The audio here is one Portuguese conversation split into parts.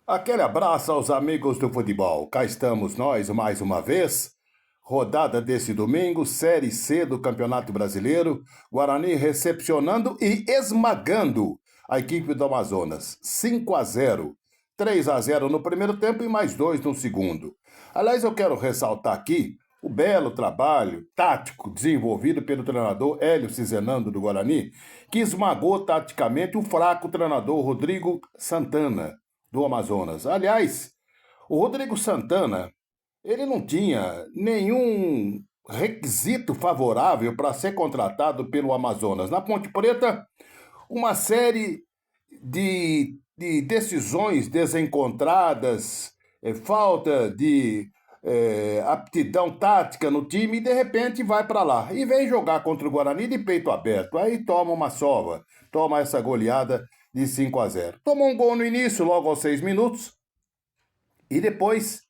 Aquele abraço aos amigos do futebol. Cá estamos nós mais uma vez. Rodada desse domingo, Série C do Campeonato Brasileiro. Guarani recepcionando e esmagando a equipe do Amazonas. 5-0. 3-0 no primeiro tempo e mais 2 no segundo. Aliás, eu quero ressaltar aqui o belo trabalho tático desenvolvido pelo treinador Hélio Cizenando do Guarani, que esmagou taticamente o fraco treinador Rodrigo Santana do Amazonas. Aliás, o Rodrigo Santana, ele não tinha nenhum requisito favorável para ser contratado pelo Amazonas. Na Ponte Preta, uma série de decisões desencontradas, falta de aptidão tática no time, e de repente vai para lá e vem jogar contra o Guarani de peito aberto. Aí toma uma sova, toma essa goleada de 5-0. Tomou um gol no início, logo aos 6 minutos, e depois,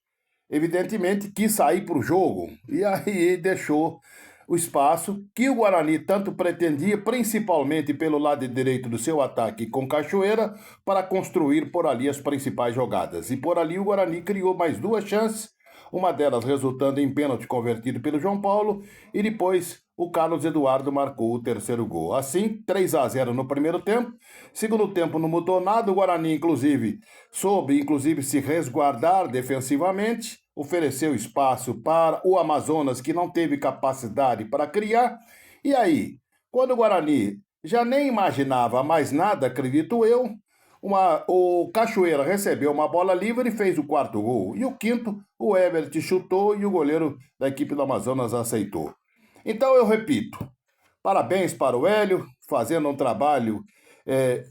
evidentemente, quis sair para o jogo. E aí deixou o espaço que o Guarani tanto pretendia, principalmente pelo lado direito do seu ataque com Cachoeira, para construir por ali as principais jogadas. E por ali o Guarani criou mais duas chances, uma delas resultando em pênalti convertido pelo João Paulo, e depois o Carlos Eduardo marcou o terceiro gol. Assim, 3-0 no primeiro tempo. Segundo tempo não mudou nada, o Guarani soube se resguardar defensivamente, ofereceu espaço para o Amazonas, que não teve capacidade para criar. E aí, quando o Guarani já nem imaginava mais nada, acredito eu, o Cachoeira recebeu uma bola livre e fez o quarto gol. E o quinto, o Everett chutou e o goleiro da equipe do Amazonas aceitou. Então eu repito, parabéns para o Hélio, fazendo um trabalho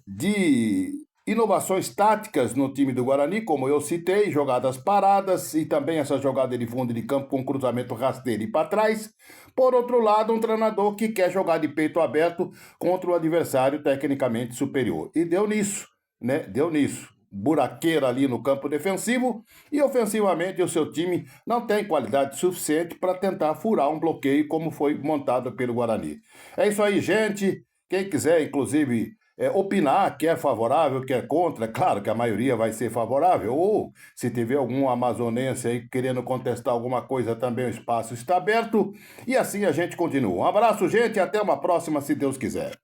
de inovações táticas no time do Guarani, como eu citei, jogadas paradas e também essa jogada de fundo de campo com cruzamento rasteiro e para trás. Por outro lado, um treinador que quer jogar de peito aberto contra o adversário tecnicamente superior. E deu nisso, né? Deu nisso. Buraqueira ali no campo defensivo e ofensivamente o seu time não tem qualidade suficiente para tentar furar um bloqueio como foi montado pelo Guarani. É isso aí, gente. Quem quiser, inclusive, opinar, que é favorável, que é contra, claro que a maioria vai ser favorável, ou se tiver algum amazonense aí querendo contestar alguma coisa, também o espaço está aberto, e assim a gente continua. Um abraço, gente, e até uma próxima, se Deus quiser.